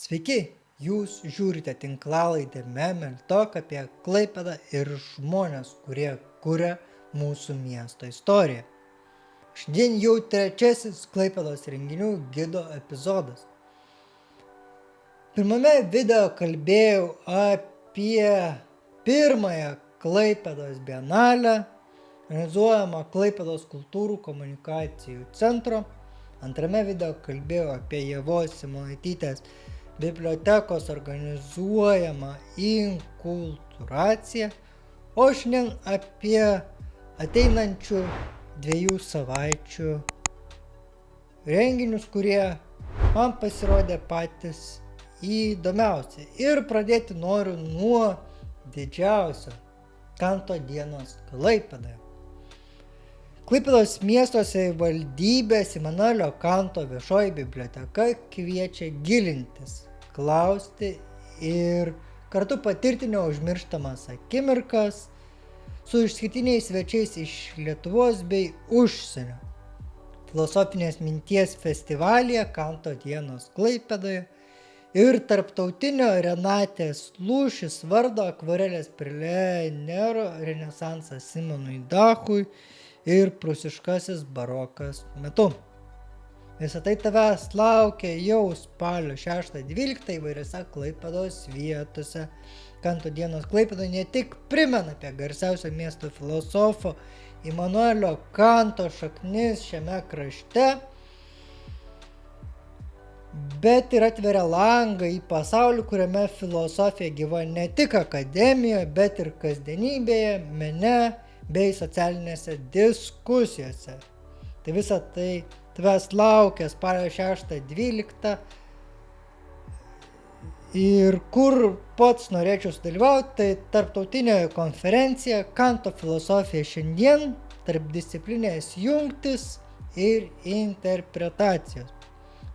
Sveiki, jūs žiūrite tinklalaidę Memel Talk apie Klaipėdą ir žmonės, kurie kuria mūsų miesto istoriją. Šiandien jau trečiasis Klaipėdos renginių gido epizodas. Pirmame video kalbėjau apie pirmąją Klaipėdos bienalę, organizuojamą Klaipėdos kultūrų komunikacijų centro. Antrame video kalbėjau apie Ievos Simonaitytės bibliotekos organizuojamą inkultūraciją, o šiandien apie ateinančių 2 savaičių renginius, kurie man pasirodė patys įdomiausi. Ir pradėti noriu nuo didžiausio Kanto dienos Klaipėdoje. Klaipėdos miesto savivaldybės Imanuelio Kanto viešoji biblioteka kviečia gilintis, klausti ir kartu patirti neužmirštamas akimirkas su išskirtiniais svečiais iš Lietuvos bei užsienio. Filosofinės minties festivalyje Kanto dienos Klaipėdoje ir tarptautinio Renatės Lūšis vardo akvarelės plenerio renesansas Simonui Dachui ir prūsiškasis barokas metu. Visą tai tavęs laukia jau spalio 6-12 įvairiose Klaipėdos vietose. Kanto dienos Klaipėdoje ne tik primena apie garsiausio miesto filosofo Imanuelio Kanto šaknis šiame krašte, bet ir atveria langą į pasaulį, kuriame filosofija gyva ne tik akademijoje, bet ir kasdienybėje, mene bei socialinėse diskusijose. Tai visa tai tavęs laukia spalio 6-12 ir kur pats norėčiau sudalyvauti, tai tarptautinė konferencija Kanto filosofija šiandien, tarpdisciplinės jungtis ir interpretacijos.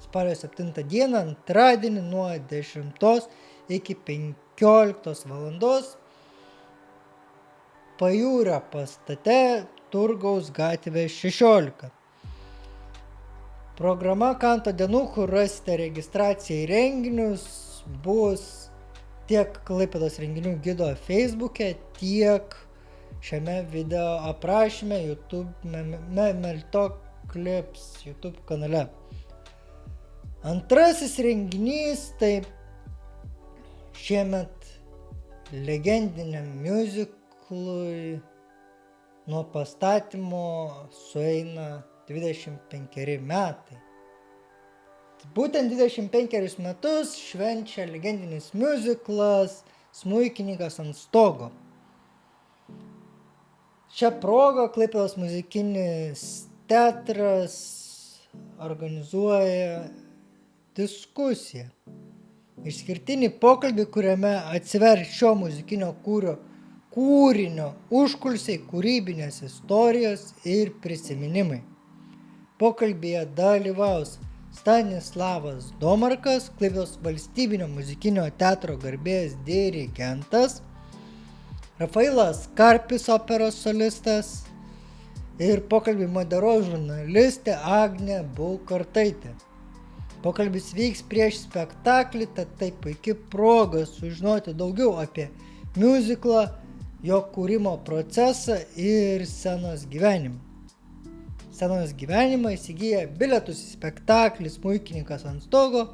Spalio 7 dieną, antradienį nuo 10 iki 15 valandos Pajūrio pastate Turgaus gatvė 16. Programa Kanto dienų, kur rasite registraciją į renginius, bus tiek Klaipėdos renginių gido Facebook'e, tiek šiame video aprašyme Memel Talk Clips YouTube kanale. Antrasis renginys tai šiemet legendiniam musicalui nuo pastatymo sueina 25 metai. Būtent 25 metus švenčia legendinis musiclas Smuikininkas ant stogo. Šią progą Klaipėdos muzikinis teatras organizuoja diskusiją. Išskirtinį pokalbį, kuriame atsiver šio muzikinio kūrinio užkulisiai, kūrybinės istorijos ir prisiminimai. Pokalbyje dalyvaus Stanislavas Domarkas, Klaipėdos valstybinio muzikinio teatro garbės dirigentas, Rafailas Karpis, operos solistas, ir pokalbį moderuos žurnalistė Agnė Bulkartaitė. Pokalbis vyks prieš spektaklį, tad tai puikia proga sužinoti daugiau apie miuziklą, jo kūrimo procesą ir scenos gyvenimą. Scenos gyvenimą įsigiję bilietus į spektaklį Smuikininkas ant stogo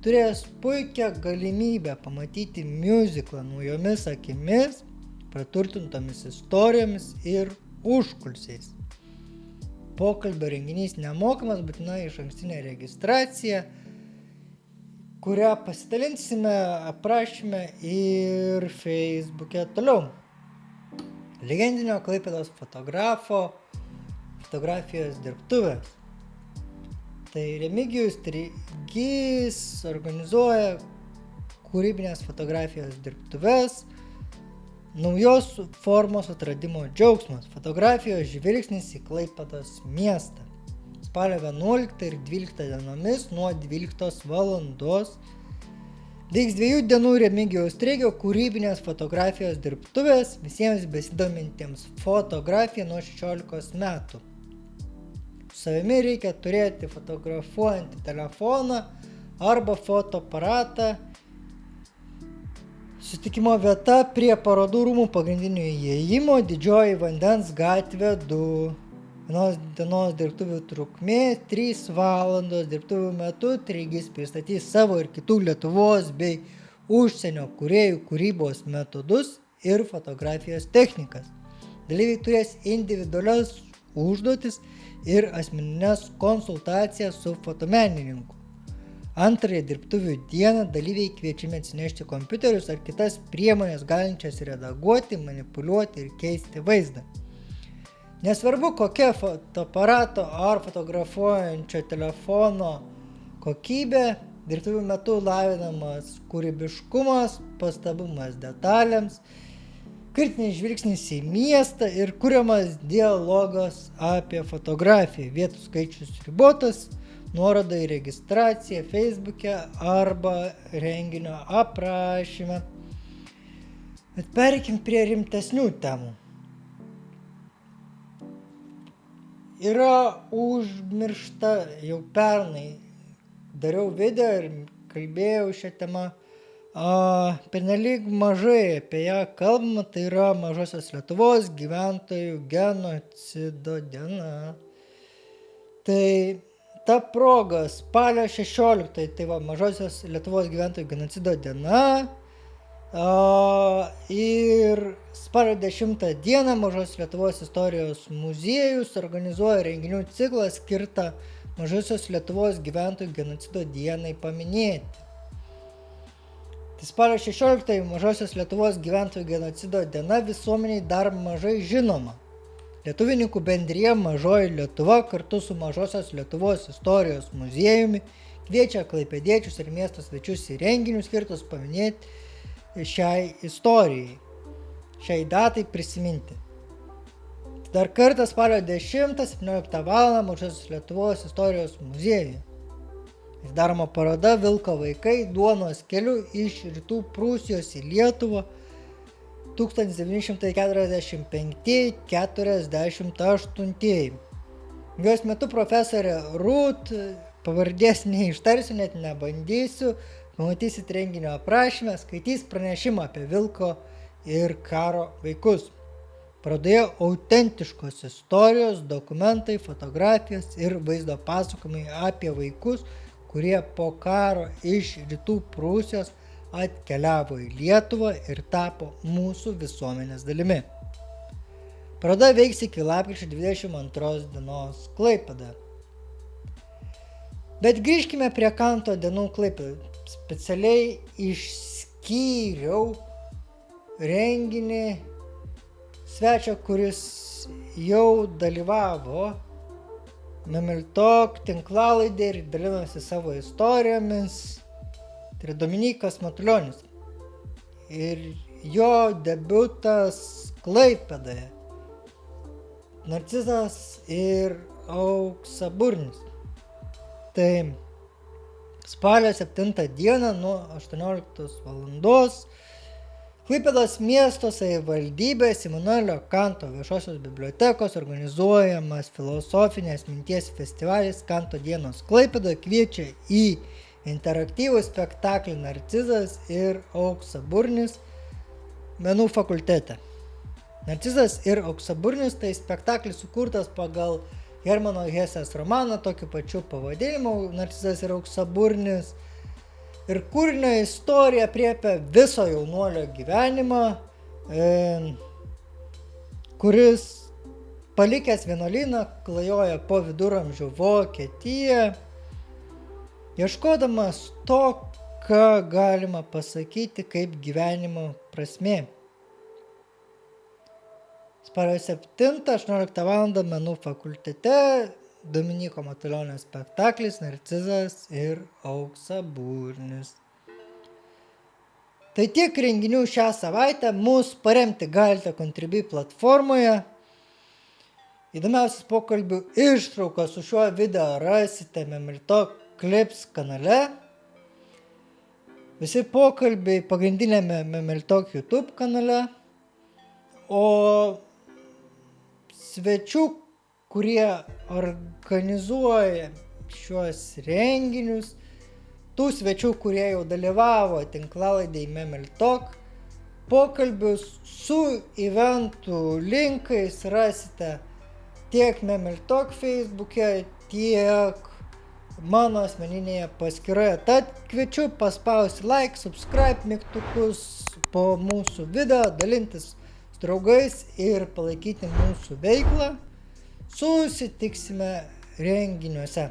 turės puikią galimybę pamatyti miuziklą naujomis akimis, praturtintomis istorijomis ir užkulisiais. Pokalbio renginys nemokamas, būtina išankstinė registracija, kurią pasidalinsime aprašyme ir Facebook'e toliau. Legendinio Klaipėdos fotografo fotografijos dirbtuvės. Tai Remigijus Trigys organizuoja kūrybinės fotografijos dirbtuves, naujos formos atradimo džiaugsmas, fotografijos žvilgsnis į Klaipėdos miestą. Spalio 11 ir 12 dienomis nuo 12 valandos vyks 2 dienų Remigijaus Trigio kūrybinės fotografijos dirbtuvės visiems besidomintiems fotografija nuo 16 metų. Su savimi reikia turėti fotografuojantį telefoną arba fotoaparatą. Susitikimo vieta prie parodų rūmų pagrindinio įėjimo, Didžioji Vandens gatvė 2. Vienos dienos dirbtuvių trukmė 3 valandos. Dirbtuvių metu treigys pristatys savo ir kitų Lietuvos bei užsienio kūrėjų kūrybos metodus ir fotografijos technikas. Dalyviai turės individualias užduotis ir asmeninės konsultacijas su fotomenininku. Antrąją dirbtuvių dieną dalyviai kviečiami atsinešti kompiuterius ar kitas priemonės galinčias redaguoti, manipuliuoti ir keisti vaizdą. Nesvarbu, kokia fotoaparato ar fotografuojančio telefono kokybė, dirbtuvių metu lavinamas kūrybiškumas, pastabumas detalėms, kritinis žvilgsnis į miestą ir kuriamas dialogas apie fotografiją. Vietų skaičius ribotas, nuoroda į registraciją Facebook'e arba renginio aprašyme. Bet pereikim prie rimtesnių temų. Yra užmiršta, jau pernai dariau video ir kalbėjau šią temą. Pernelyg mažai apie ją kalbama, tai yra Mažosios Lietuvos gyventojų genocido diena. Tai ta proga spalio 16, tai va Mažosios Lietuvos gyventojų genocido diena, ir spalio 10 dieną Mažosios Lietuvos istorijos muziejus organizuoja renginių ciklą skirtą Mažosios Lietuvos gyventojų genocido dienai paminėti. Tai spalio 16 Mažosios Lietuvos gyventojų genocido diena visuomeniai dar mažai žinoma. Lietuvininkų bendrija Mažoji Lietuva kartu su Mažosios Lietuvos istorijos muziejumi kviečia klaipėdiečius ir miesto svečius į renginius skirtus paminėti šiai istorijai, šiai datai prisiminti. Dar kartą spalio 10-17 val. Mažosios Lietuvos istorijos muziejuje. Daroma paroda Vilko vaikai duonos keliu iš rytų Prūsijos į Lietuvą 1945-48. Jos metu profesorė Rūt, pavardės neištarsiu, net nebandysiu, pamatysit renginio aprašymę, skaitys pranešimą apie Vilko ir karo vaikus. Parodoje autentiškos istorijos, dokumentai, fotografijos ir vaizdo pasakojimai apie vaikus, kurie po karo iš rytų Prūsijos atkeliavo į Lietuvą ir tapo mūsų visuomenės dalimi. Paroda veiks iki lapkričio 22 dienos Klaipėdoje. Bet grįžkime prie Kanto dienų Klaipėdoje. Specialiai išskyriau renginį svečio, kuris jau dalyvavo Memiltok tinklalaidė ir dalinosi savo istorijomis. Tai yra Dominykas Matulionis ir jo debiutas Klaipėdoje, Narcizas ir Auksaburnis. Tai spalio 7 dieną nuo 18 valandos Klaipėdos miesto savivaldybės Imanuelio Kanto viešosios bibliotekos organizuojamas filosofinės minties festivalis Kanto dienos Klaipėdoje kviečia į interaktyvų spektaklį Narcizas ir Auksaburnis menų fakultete. Narcizas ir Auksaburnis tai spektaklis sukurtas pagal Hermano Hesės romaną tokiu pačiu pavadinimu Narcizas ir Auksaburnis. Ir kūrinio istorija aprėpia viso jaunuolio gyvenimą, kuris palikęs vienuolyną klajoja po viduramžių Vokietiją, ieškodamas to, ką galima pasakyti kaip gyvenimo prasmė. Spalio 7-18 val. Menų fakultete Dominyko Matulionio spektaklis Narcizas ir Auksaburnis. Tai tiek renginių šią savaitę. Mus paremti galite Contribui platformoje. Įdomiausias pokalbių ištraukas su šiuo video rasite Memiltok Clips kanale. Visi pokalbiai pagrindinėme Memiltok YouTube kanale. O svečių, kurie organizuoja šiuos renginius, tų svečių, kurie jau dalyvavo tinklalaidėj Memeltalk. Pokalbius su eventų linkais rasite tiek Memeltalk Facebook'e, tiek mano asmeninėje paskyroje. Tad kviečiu paspausti like, subscribe mygtukus po mūsų video, dalintis su draugais ir palaikyti mūsų veiklą. Susitiksime renginiuose.